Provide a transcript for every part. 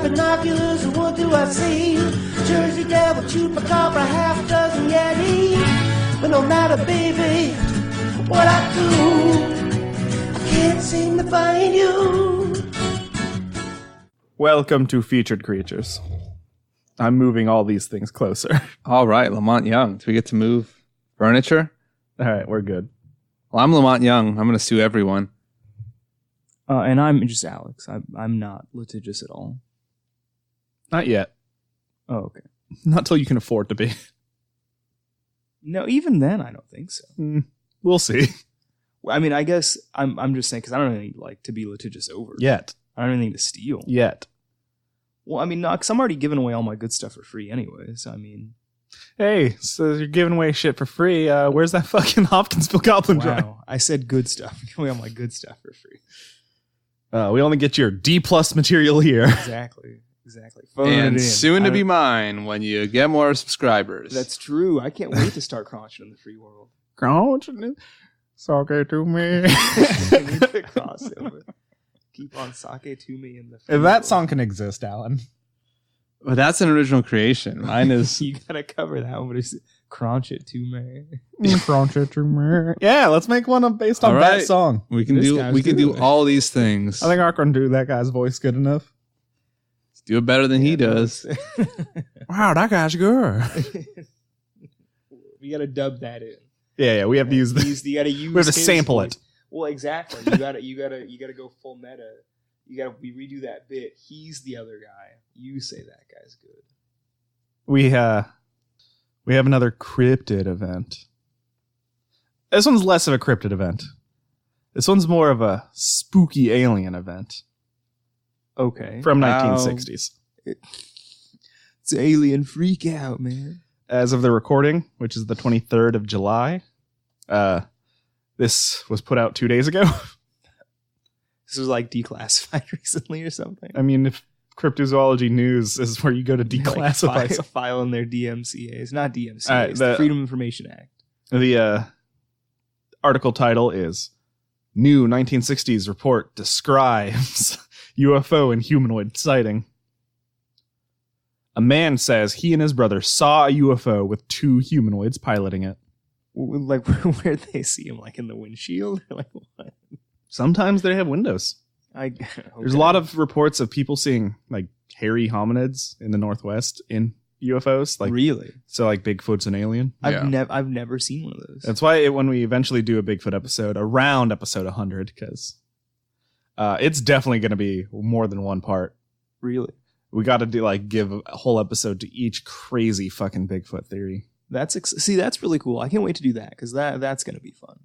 binoculars, and what do I see? Jersey Devil, Chupacabra, half dozen Yeti. But no matter, baby, what I do, I can't seem to find you. Welcome to Featured Creatures. I'm moving all these things closer. All right, Lamont Young. Do we get to move furniture? All right, we're good. Well, I'm Lamont Young. I'm going to sue everyone. And I'm just Alex. I'm not litigious at all. Not yet. Oh, okay. Not till you can afford to be. No, even then, I don't think so. We'll see. Well, I mean, I guess I'm just saying because I don't really like to be litigious over. Yet. I don't have anything to steal. Yet. Well, I mean, no, because I'm already giving away all my good stuff for free anyway. So, I mean. Hey, so you're giving away shit for free. Where's that fucking Hopkinsville Goblin drawing? Wow. I said good stuff. I'm giving away all my good stuff for free. We only get your D+ material here. Exactly. Phone And it in. soon to be mine when you get more subscribers. That's true. I can't wait to start crunching in the free world. Crunching? Sake to me. I need the crossover. Keep on sake to me in the free If that world. song can exist, Alan. But that's an original creation. Mine is... You gotta cover that one, but it's crunch it to me. Crunch it to me. Yeah, let's make one based on All that right. song. We can This do guy's we can do good. all these things. I think I can do that guy's voice good enough. Do it better than he does. Wow, that guy's good. We gotta dub that in. Yeah, we have to use this. You gotta use. We have to his sample voice. it. Well, exactly. You gotta go full meta. We redo that bit. He's the other guy. You say that guy's good. We have another cryptid event. This one's less of a cryptid event. This one's more of a spooky alien event Okay. from 1960s. It's alien freak out, man. As of the recording, which is the 23rd of July, this was put out 2 days ago. This was like declassified recently or something. I mean, if cryptozoology news is where you go to declassify Like something. file in their DMCA's, not DMCA's, All right, the the- Freedom of Information Act. The article title is New 1960s Report Describes UFO and Humanoid Sighting. A man says he and his brother saw a UFO with two humanoids piloting it. Like, where'd they see him? Like in the windshield? Like what? Sometimes they have windows. There's a lot of reports of people seeing like hairy hominids in the Northwest in UFOs. Like really? So like Bigfoot's an alien. I've never seen one of those. That's why when we eventually do a Bigfoot episode, around episode 100, because it's definitely going to be more than one part. Really? We got to give a whole episode to each crazy fucking Bigfoot theory. That's really cool. I can't wait to do that because that's going to be fun.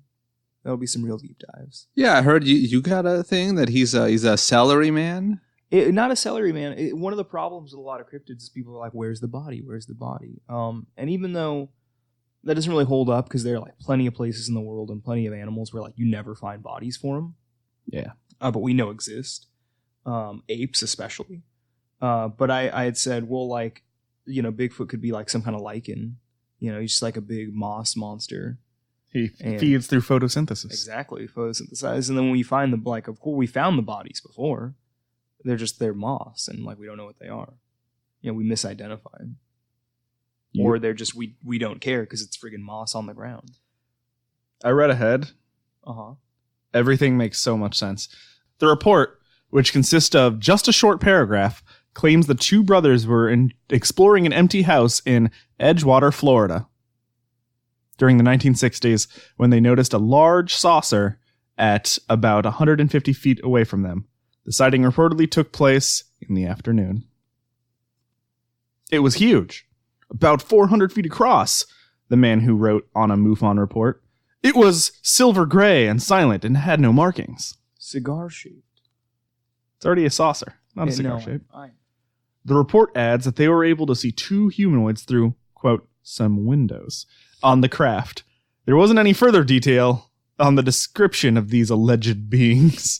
That'll be some real deep dives. Yeah, I heard you got a thing that he's a celery man. Not a celery man. One of the problems with a lot of cryptids is people are like, "Where's the body? Where's the body?" And even though that doesn't really hold up because there are like plenty of places in the world and plenty of animals where like you never find bodies for them. Yeah, but we know exist. Apes especially. But I had said, well, like, Bigfoot could be like some kind of lichen. He's just like a big moss monster. he feeds through photosynthesis. Exactly, photosynthesize. And then when we find of course, we found the bodies before. They're moss, and like we don't know what they are. We misidentified them, or they're just we don't care because it's friggin' moss on the ground. I read ahead. Everything makes so much sense. The report, which consists of just a short paragraph, claims the two brothers were exploring an empty house in Edgewater, Florida, during the 1960s when they noticed a large saucer at about 150 feet away from them. The sighting reportedly took place in the afternoon. It was huge, about 400 feet across, the man who wrote on a MUFON report. It was silver gray and silent and had no markings. Cigar shaped. It's already a saucer, not a cigar shape. I The report adds that they were able to see two humanoids through, quote, some windows on the craft. There wasn't any further detail on the description of these alleged beings.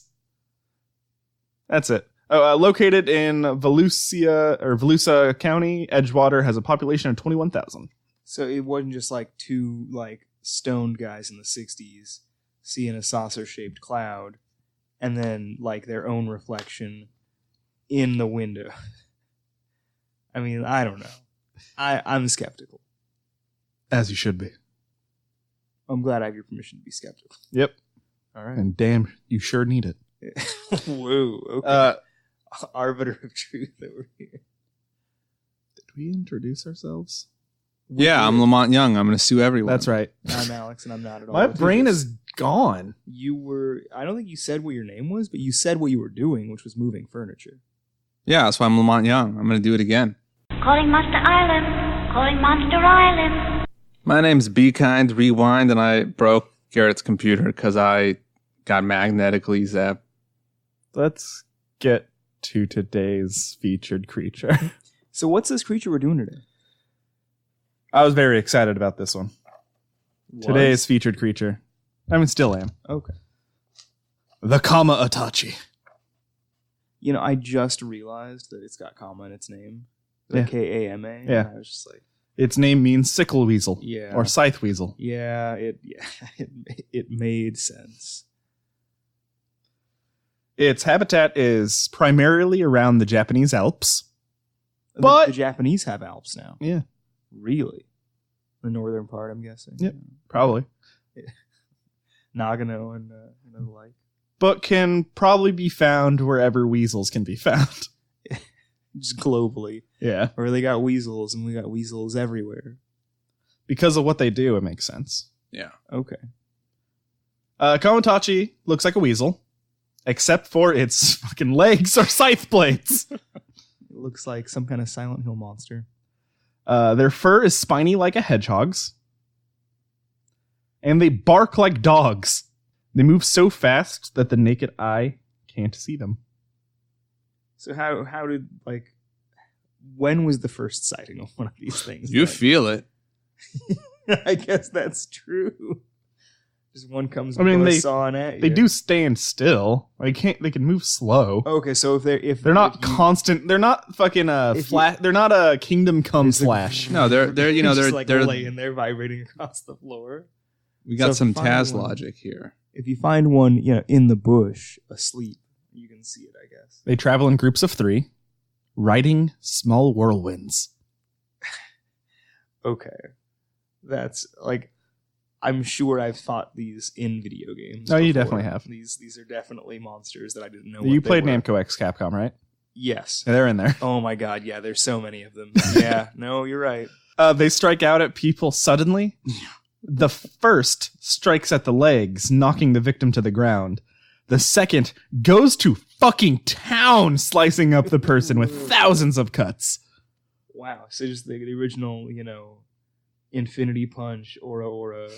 That's it. Located in Volusia County, Edgewater has a population of 21,000. So it wasn't just like two like stoned guys in the 60s seeing a saucer-shaped cloud and then like their own reflection in the window. I mean, I don't know. I'm skeptical. As you should be. I'm glad I have your permission to be skeptical. Yep. All right. And damn, you sure need it. Whoa. Okay. Arbiter of truth over here. Did we introduce ourselves? Yeah, I'm Lamont Young. I'm going to sue everyone. That's right. I'm Alex, and I'm not at all. My brain is gone. You were. I don't think you said what your name was, but you said what you were doing, which was moving furniture. Yeah, that's why I'm Lamont Young. I'm going to do it again. Calling Monster Island. Calling Monster Island. My name's Be Kind Rewind, and I broke Garrett's computer because I got magnetically zapped. Let's get to today's featured creature. So what's this creature we're doing today? I was very excited about this one. Today's featured creature. I mean, still am. Okay. The Kamaitachi. You know, I just realized that it's got comma in its name. The Yeah. K-A-M-A. Yeah. I was just like, Its name means sickle weasel. yeah. Or scythe weasel. Yeah, it made sense. Its habitat is primarily around the Japanese Alps. The But- Japanese have Alps now. Yeah, Really? The northern part, I'm guessing. Yep. probably. Nagano and the like. But can probably be found wherever weasels can be found. Just globally. Yeah. Or they got weasels, and we got weasels everywhere. Because of what they do, it makes sense. Yeah. Okay. Kamaitachi looks like a weasel, except for its fucking legs are scythe blades. It looks like some kind of Silent Hill monster. Their fur is spiny like a hedgehog's. And they bark like dogs. They move so fast that the naked eye can't see them. So how did, like, when was the first sighting of one of these things? You feel it. I guess that's true. Just one comes I mean, buzzsawing at you. They do stand still. They can move slow. Okay, so if They're not if you- constant. They're not fucking If flash. They're not a Kingdom Come It's like- Flash. No, they're just like they're laying there vibrating across the floor. we got So some find Taz one. logic here. If you find one, in the bush asleep, you can see it, I guess. They travel in groups of 3, riding small whirlwinds. Okay, that's like, I'm sure I've fought these in video games. Oh, you before. definitely have. These are definitely monsters that I didn't know. You what they played were. Namco X Capcom, right? Yes. Yeah, they're in there. Oh my god, yeah, there's so many of them. Yeah, no, you're right. They strike out at people suddenly. The first strikes at the legs, knocking the victim to the ground. The second goes to fucking town, slicing up the person with thousands of cuts. Wow. So just the original, Infinity Punch or a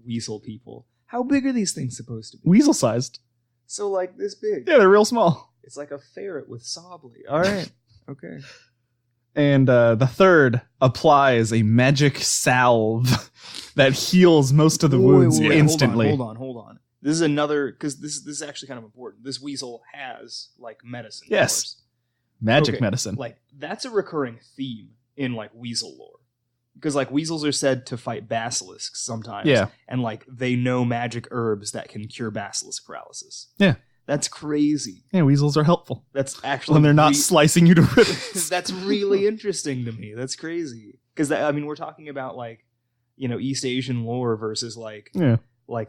Weasel people. How big are these things supposed to be? Weasel sized. So like this big. Yeah, they're real small. It's like a ferret with saw blade. All right. Okay. And the third applies a magic salve that heals most of the wounds Wait, instantly. Hold on. This is another, because this is actually kind of important. This weasel has like medicine. Yes. powers. Magic Okay, medicine. Like that's a recurring theme in like weasel lore. Because like weasels are said to fight basilisks sometimes. Yeah. And like they know magic herbs that can cure basilisk paralysis. Yeah. That's crazy. Yeah, weasels are helpful. That's actually When they're not slicing you to ribbons. that's really interesting to me. That's crazy. Because we're talking about like, East Asian lore versus like Yeah.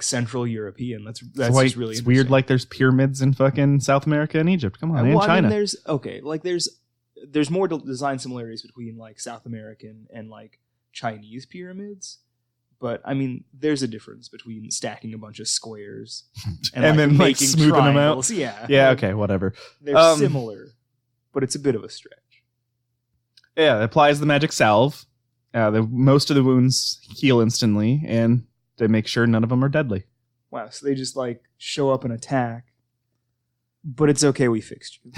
Central European. That's That's why just really it's weird interesting. like there's pyramids in fucking South America and Egypt. Come on, and Well, China. there's more design similarities between like South American and like Chinese pyramids, but I mean there's a difference between stacking a bunch of squares And then, like, making smoothing them out. triangles. Yeah, Yeah, like, okay, whatever. They're similar, but it's a bit of a stretch. Yeah, it applies the magic salve. Most of the wounds heal instantly, and they make sure none of them are deadly. Wow, so they just like show up and attack, but it's okay. We fixed you.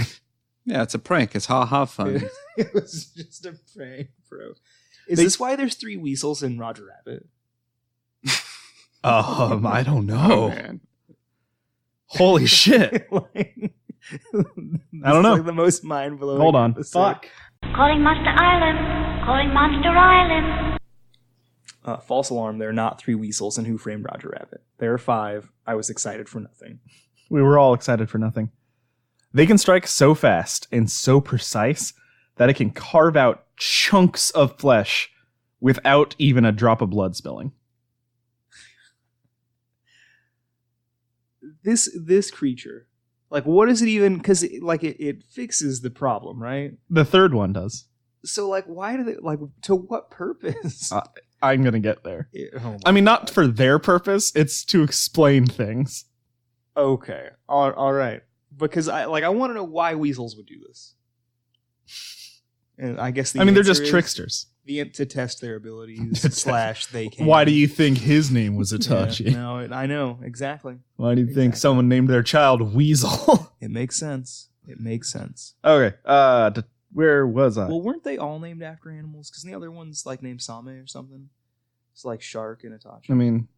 Yeah, it's a prank. It's ha fun. It was just a prank, bro. Is this why there's 3 weasels in Roger Rabbit? I don't Oh know. man. Holy shit. Like, I don't know. Like the most mind blowing. Hold on. Fuck. Calling Monster Island. Calling Monster Island. False alarm. There are not 3 weasels in Who Framed Roger Rabbit. There are 5. I was excited for nothing. We were all excited for nothing. They can strike so fast and so precise that it can carve out chunks of flesh without even a drop of blood spilling. This creature, like, what is it even? Because it fixes the problem, right? The third one does. So, like, why do they, like, to what purpose? I'm gonna get there. I mean, not for their purpose. It's to explain things. Okay, all right. Because I want to know why weasels would do this. And I guess they're just tricksters. To test their abilities / they can. Why do you think his name was Itachi? Yeah, no, I know exactly. Why do you think someone named their child Weasel? It makes sense. Okay. Where was I? Well, weren't they all named after animals? Because the other one's like named Same or something. It's like Shark and Itachi. I mean,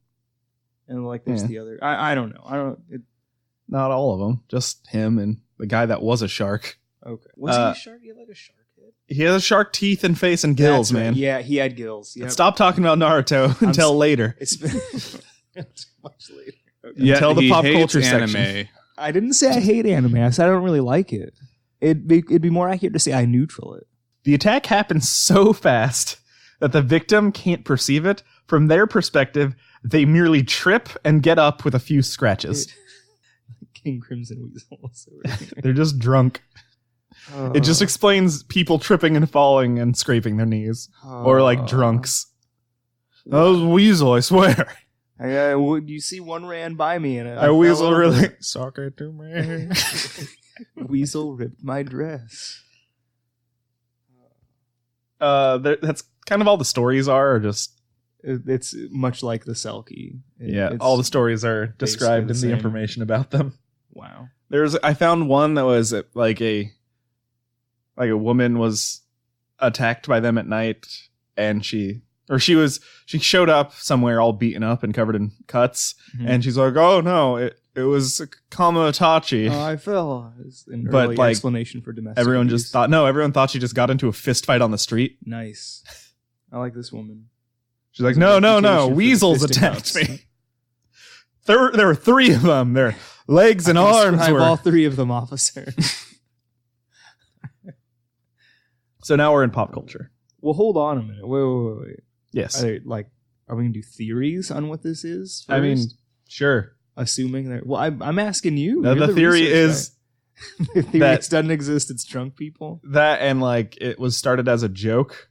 and like there's the other. I don't know. Not all of them. Just him and the guy that was a shark. Okay. Was he a shark? He had like a shark head. He has a shark teeth and face and gills, man. Yeah, he had gills. Yep. Stop talking about Naruto until later. It's been much later. Okay. Yeah, until the pop culture anime. section. I didn't say I hate anime. I said I don't really like it. It'd be more accurate to say I neutral it. The attack happens so fast that the victim can't perceive it. From their perspective, they merely trip and get up with a few scratches. King Crimson Weasels. They're just drunk. It just explains people tripping and falling and scraping their knees. Or like drunks. That was a weasel, I swear. You see one ran by me and I weasel really suck it to me. Weasel ripped my dress. That's kind of all the stories are just... It's much like the Selkie. All the stories are described in the information about them. Wow. I found one that was like a woman was attacked by them at night, and she showed up somewhere all beaten up and covered in cuts, and she's like, "Oh no, it was Kamaitachi." I fell. But like explanation for domestic. Everyone thought she just got into a fist fight on the street. Nice. I like this woman. She's like, no, weasels attacked me. There were 3 of them. Their legs and arms were... all 3 of them, officer. So now we're in pop culture. Well, hold on a minute. Wait. Yes. Are we going to do theories on what this is first? I mean, sure. Assuming that... Well, I'm asking you. The theory is... The theory doesn't exist. It's drunk people. That and like it was started as a joke.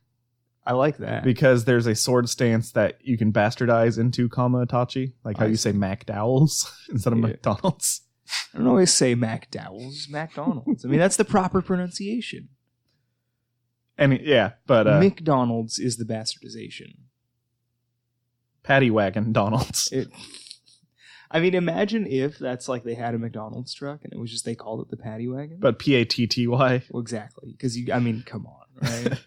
I like that. Because there's a sword stance that you can bastardize into Kamaitachi. Like how you say McDowell's instead of McDonald's. I don't always say McDowell's. McDonald's. I mean, that's the proper pronunciation. And yeah, but... McDonald's is the bastardization. Paddy wagon Donald's. I mean, imagine if that's like they had a McDonald's truck and it was just they called it the Paddy wagon. But Patty. Well, exactly. Because come on, right?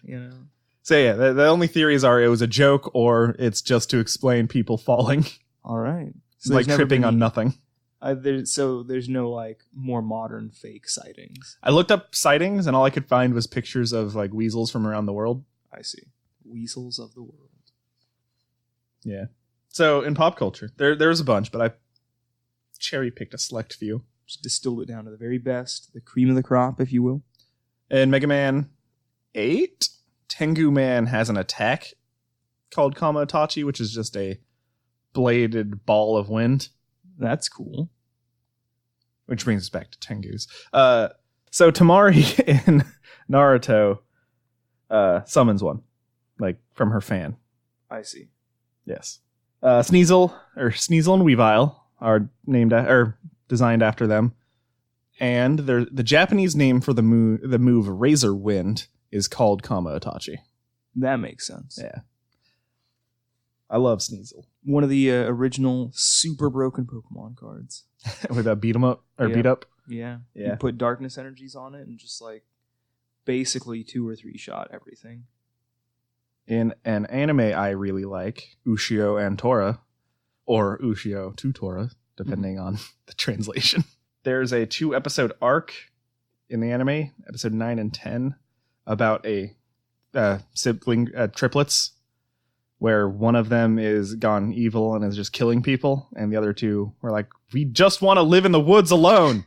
So yeah, the only theories are it was a joke or it's just to explain people falling. All right. So like tripping on nothing. There's no like more modern fake sightings. I looked up sightings and all I could find was pictures of like weasels from around the world. I see. Weasels of the world. Yeah. So in pop culture, there's a bunch, but I cherry picked a select few. Just distilled it down to the very best, the cream of the crop, if you will. In Mega Man 8, Tengu Man has an attack called Kamaitachi, which is just a bladed ball of wind. That's cool. Which brings us back to Tengus. So Tamari in Naruto summons one, like from her fan. I see. Yes. Sneasel and Weavile are designed after them, and the Japanese name for the move Razor Wind is called Kamaitachi. That makes sense. Yeah. I love Sneasel. One of the original super broken Pokemon cards. With a beat 'em up or beat up. Yeah. Yeah. You put darkness energies on it and just like basically 2 or 3 shot everything. In an anime I really like, Ushio and Tora, or Ushio to Tora, depending on the translation. There's a 2-episode arc in the anime, episode 9 and 10, about a sibling triplets, where one of them is gone evil and is just killing people, and the other 2 were like, we just want to live in the woods alone.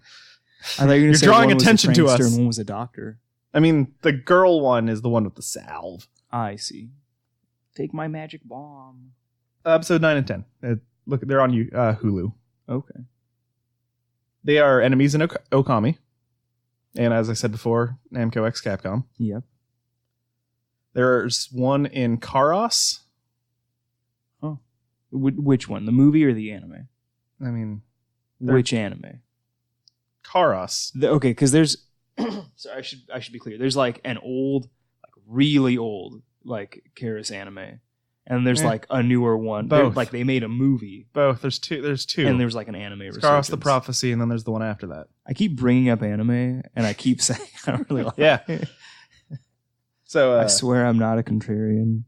I thought you were You're say drawing one was attention a to us. And one was a doctor. I mean, the girl one is the one with the salve. I see. Take my magic bomb. Episode 9 and 10. Look, they're on Hulu. Okay. They are enemies in Okami. And as I said before, Namco X Capcom. Yep. There's one in Karos. Oh. Which one? The movie or the anime? I mean... Which anime? Karos. Okay, because there's... Sorry, I should be clear. There's like an old, like really old, like Karos anime. And there's like a newer one. Both. Like they made a movie. Both. There's two. And there's like an anime Karos resurgence. the Prophecy, and then there's the one after that. I keep bringing up anime, and I keep saying I don't really like it. So I swear I'm not a contrarian.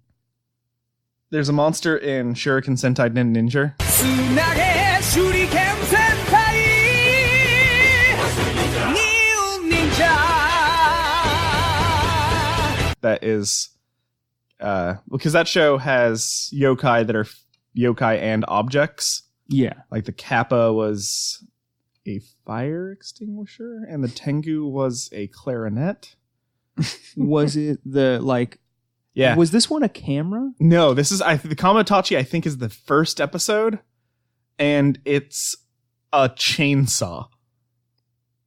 There's a monster in Shuriken Sentai Ninja. That is, because that show has yokai that are yokai and objects. Yeah. Like the Kappa was a fire extinguisher, and the Tengu was a clarinet. Was it the, like... Yeah. Was this one a camera? No, this is... the Kamaitachi, I think, is the first episode, and it's a chainsaw.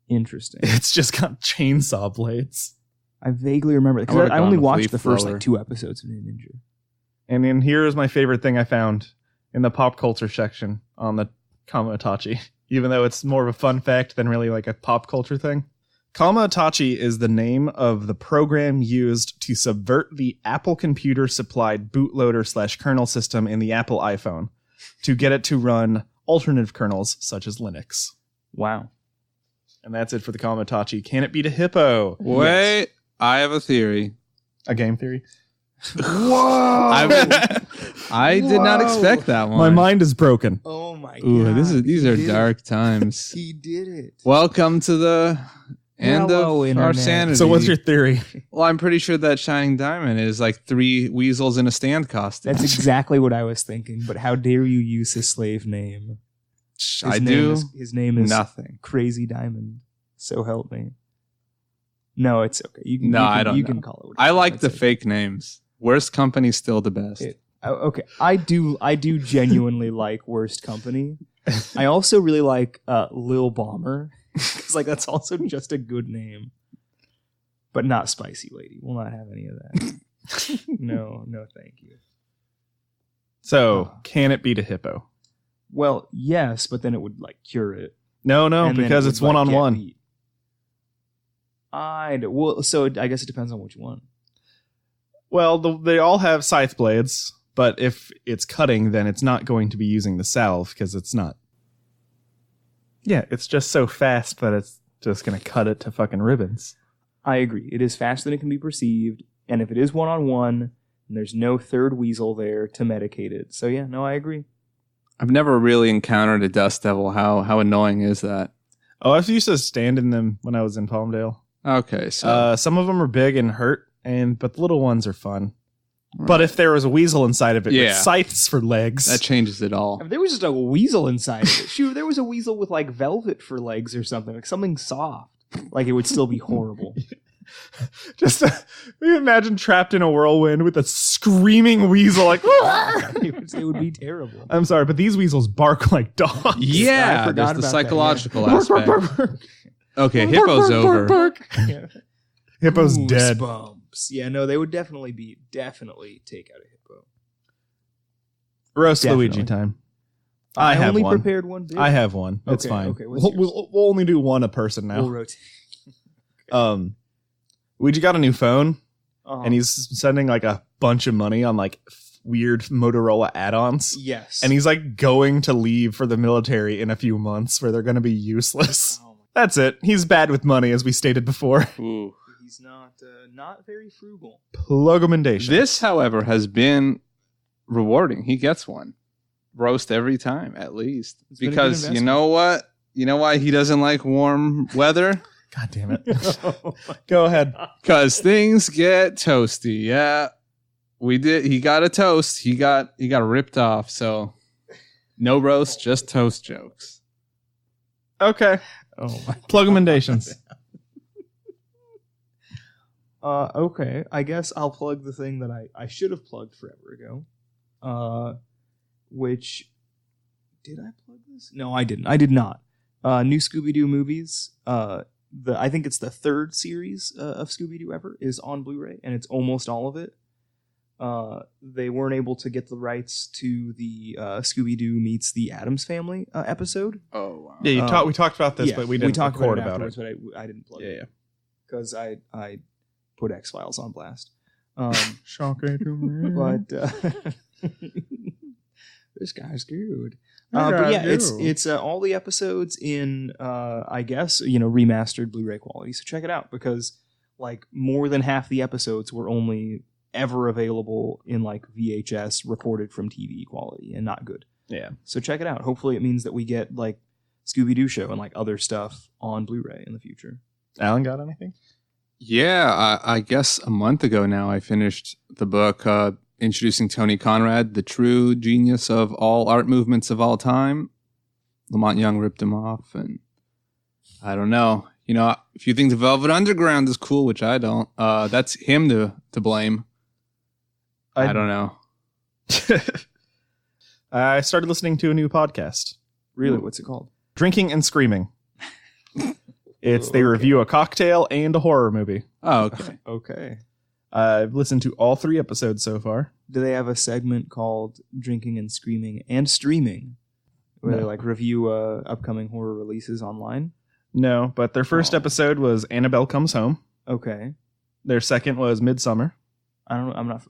Interesting. It's just got chainsaw blades. I vaguely remember it, because I only watched the first like 2 episodes of Ninja. And then here's my favorite thing I found in the pop culture section on the Kamaitachi, even though it's more of a fun fact than really like a pop culture thing. Kamaitachi is the name of the program used to subvert the Apple computer supplied bootloader / kernel system in the Apple iPhone to get it to run alternative kernels such as Linux. Wow. And that's it for the Kamaitachi. Can it beat a hippo? Wait, yes. I have a theory. A game theory? Whoa! I did not expect that one. My mind is broken. Oh my Ooh, god! These are dark times. He did it. Welcome to the end of Internet. our sanity. So, what's your theory? Well, I'm pretty sure that Shining Diamond is like 3 weasels in a stand costume. That's exactly what I was thinking. But how dare you use his slave name? His name is nothing. Crazy Diamond. So help me. No, it's okay. You can call it. Whatever. I like the fake names. Worst Company's still the best. Okay, I do genuinely like Worst Company. I also really like Lil Bomber because like that's also just a good name, but not Spicy Lady. We'll not have any of that. No, thank you. So, can it beat a hippo? Well, yes, but then it would like cure it. No, because it's one-on-one. So I guess it depends on which one. Well, they all have scythe blades, but if it's cutting, then it's not going to be using the salve because it's not. Yeah, it's just so fast that it's just going to cut it to fucking ribbons. I agree. It is faster than it can be perceived, and if it is one-on-one, there's no third weasel there to medicate it. So yeah, no, I agree. I've never really encountered a dust devil. How annoying is that? Oh, I used to stand in them when I was in Palmdale. Okay, so some of them are big and hurt, but the little ones are fun. Right. But if there was a weasel inside of it with scythes for legs, that changes it all. If there was just a weasel inside of it, shoot, there was a weasel with like velvet for legs or something, like something soft, like it would still be horrible. Just imagine trapped in a whirlwind with a screaming weasel, like it would be terrible. I'm sorry, but these weasels bark like dogs. Yeah, I forgot there's the about psychological that, aspect. Bark, bark. Okay, hippo's over. Yeah. Hippo's dead. Bumps. Yeah, no, they would definitely take out a hippo. Roast Luigi time. I have only one. Prepared one. Bit. I have one. That's fine. Okay, we'll only do one a person now. We'll rotate. Luigi got a new phone, and he's spending like a bunch of money on like weird Motorola add-ons. Yes. And he's like going to leave for the military in a few months where they're going to be useless. That's it. He's bad with money, as we stated before. Ooh. He's not very frugal. Plugamentation. This, however, has been rewarding. He gets one. Roast every time, at least. Because you know what? You know why he doesn't like warm weather? God damn it. Go ahead. Because things get toasty. Yeah. He got a toast. He got ripped off. So no roast, just toast jokes. Okay. Oh my Plugamendations. Okay. I guess I'll plug the thing that I should have plugged forever ago. Which... Did I plug this? No, I didn't. I did not. New Scooby-Doo movies. I think it's the third series of Scooby-Doo ever is on Blu-ray, and it's almost all of it. They weren't able to get the rights to the Scooby-Doo meets the Addams Family episode. Oh, wow. Yeah, we talked about this, yeah, but we didn't talked record about it. But I didn't plug it. Yeah. Because I put X-Files on blast. Shocking to me. But this guy's good. But yeah, it's all the episodes in I guess remastered Blu-ray quality. So check it out because like more than half the episodes were only ever available in like VHS recorded from TV quality and not good. Yeah. So check it out. Hopefully it means that we get like Scooby-Doo show and like other stuff on Blu-ray in the future. Alan got anything? Yeah, I guess a month ago now I finished the book introducing Tony Conrad, the true genius of all art movements of all time. Lamont Young ripped him off, and I don't know. If you think the Velvet Underground is cool, which I don't, that's him to blame. I don't know. I started listening to a new podcast. Really? What's it called? Drinking and Screaming. They review a cocktail and a horror movie. Oh, okay. Okay. I've listened to all 3 episodes so far. Do they have a segment called Drinking and Screaming and Streaming where they like review upcoming horror releases online? No, but their first episode was Annabelle Comes Home. Okay. Their second was Midsummer. I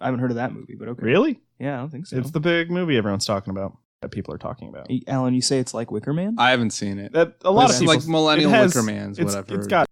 haven't heard of that movie, but okay. Really? Yeah, I don't think so. It's the big movie everyone's talking about. That people are talking about. Alan, you say it's like Wicker Man? I haven't seen it. A lot of people like millennial Wicker Mans, whatever. It's got.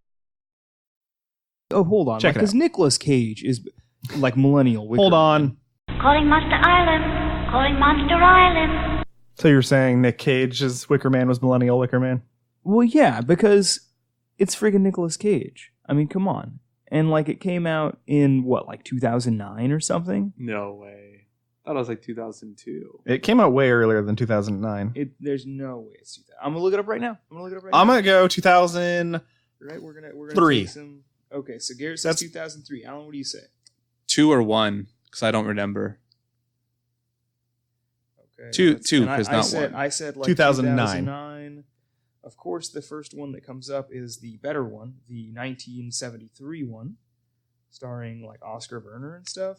Oh, hold on. Because Nicolas Cage is like millennial Wicker Hold Man. on. Calling Monster Island. Calling Monster Island. So you're saying Nick Cage's Wicker Man was millennial Wicker Man? Well, yeah, because it's friggin' Nicolas Cage. I mean, come on. And like it came out in like 2009 or something? No way. I thought it was like 2002. It came out way earlier than 2009. There's no way it's 2000. I'm gonna look it up right now. I'm gonna go 2000. Right, we're gonna 3. take some. Okay, so Garrett says 2003. Alan, what do you say? 2 or 1, because I don't remember. Okay, 2, because not 1. I said like 2009. Of course, the first one that comes up is the better one, the 1973 one, starring like Oscar Werner and stuff.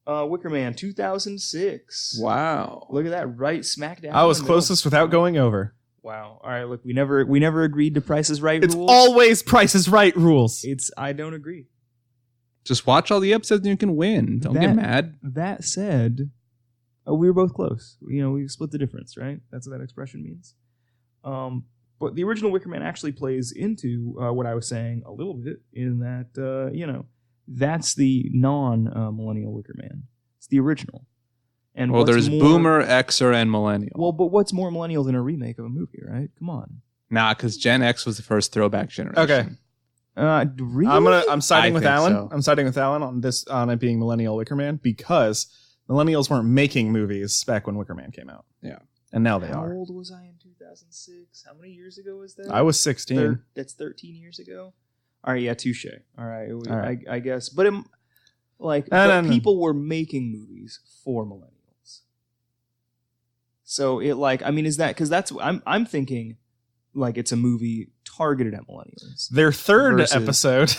Wicker Man 2006. Wow. Look at that, right smack down. I was closest without going over. Wow. All right, look, we never agreed to Price is Right It's rules. always Price is Right rules. I don't agree. Just watch all the episodes and you can win. Don't get mad. That said, we were both close. We split the difference, right? That's what that expression means. But the original Wicker Man actually plays into what I was saying a little bit in that, that's the non-millennial Wicker Man. It's the original. And there's Boomer, Xer, and Millennial. Well, but what's more millennial than a remake of a movie, right? Come on. Nah, because Gen X was the first throwback generation. Okay. Really? I'm siding with Alan. So. I'm siding with Alan on it being millennial Wicker Man because millennials weren't making movies back when Wicker Man came out. Yeah. And now they How are. How old was I in 2006? How many years ago was that? I was 16. That's 13 years ago? All right, yeah, touche. All right. All right. I guess. But people were making movies for millennials. So is that, because that's, I'm thinking like it's a movie targeted at millennials. Their third episode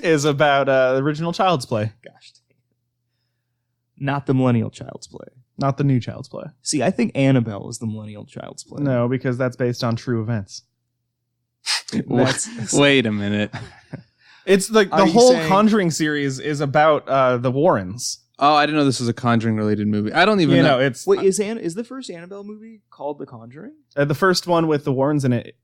is about the original Child's Play. Gosh dang. Not the millennial Child's Play. Not the new Child's Play. See, I think Annabelle is the millennial Child's Play. No, because that's based on true events. Wait a minute. It's the whole Conjuring series is about the Warrens. Oh, I didn't know this was a Conjuring related movie. I don't even know. It's wait, is the first Annabelle movie called The Conjuring? The first one with the Warrens in it.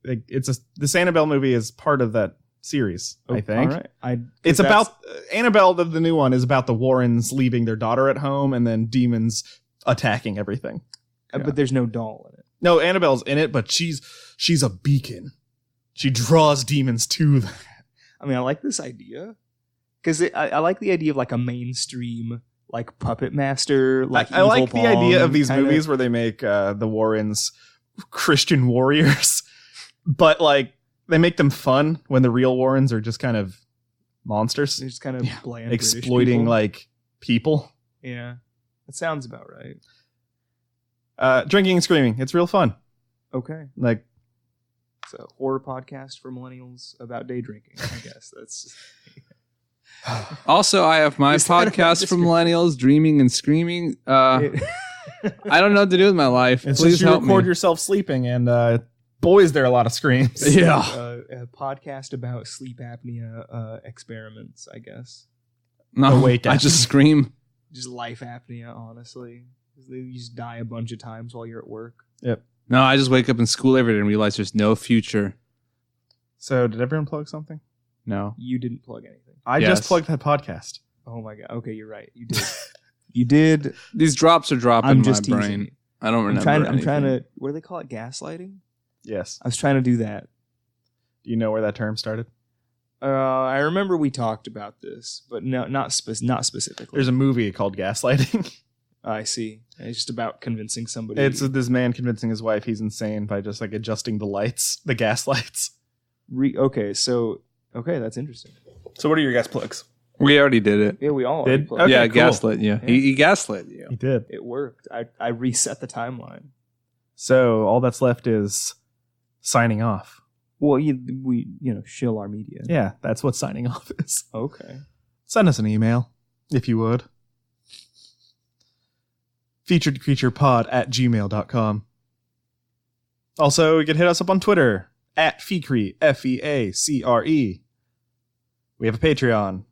This Annabelle movie is part of that series. I think. All right. It's about Annabelle. The new one is about the Warrens leaving their daughter at home and then demons attacking everything. But there's no doll in it. No, Annabelle's in it, but she's a beacon. She draws demons to them. I mean, I like this idea because I like the idea of like a mainstream like puppet master. Like I like the idea of these movies where they make the Warrens Christian warriors, but like they make them fun when the real Warrens are just kind of monsters They're just kind of bland exploiting British people. people. Yeah, that sounds about right. Drinking and screaming. It's real fun. Okay, Like, it's a horror podcast for millennials about day drinking. I guess that's. Also, I have my Is that a podcast for millennials, Dreaming and Screaming. I don't know what to do with my life. it's Please just you help record me. yourself sleeping, and boys, there are a lot of screams. Yeah. A podcast about sleep apnea experiments. I guess No, Oh, wait, I just scream. just life apnea. Honestly, you just die a bunch of times while you're at work. Yep. No, I just wake up in school every day and realize there's no future. So, did everyone plug something? No. You didn't plug anything. I Yes. just plugged that podcast. Oh my god. Okay, you're right. You did. You did. These drops are dropping I'm in just my teasing brain. you. I don't remember I'm trying anything. to. What do they call it? Gaslighting. Yes. I was trying to do that. Do you know where that term started? I remember we talked about this, but no, not specifically. There's a movie called Gaslighting. I see. It's just about convincing somebody. It's this man convincing his wife he's insane by just like adjusting the lights, the gas lights. Okay, that's interesting. So, what are your guys' plugs? We already did it. Yeah, we all Did? already plugged. Okay, yeah, cool. gaslit. Yeah, he gaslit you. He did. It worked. I reset the timeline. So, all that's left is signing off. Well, we shill our media. Yeah, that's what signing off is. Okay. Send us an email, if you would. featuredcreaturepod@gmail.com. Also, you can hit us up on Twitter, @Feacre, FEACRE. We have a Patreon.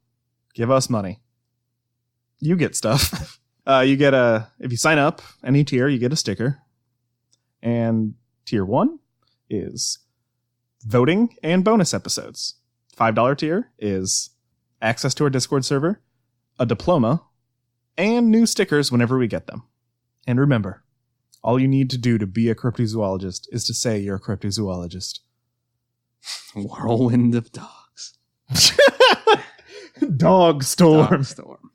Give us money. You get stuff. You get if you sign up, any tier, you get a sticker. And tier 1 is voting and bonus episodes. $5 tier is access to our Discord server, a diploma, and new stickers whenever we get them. And remember, all you need to do to be a cryptozoologist is to say you're a cryptozoologist. Whirlwind of dogs. Dog storm. Dog storm.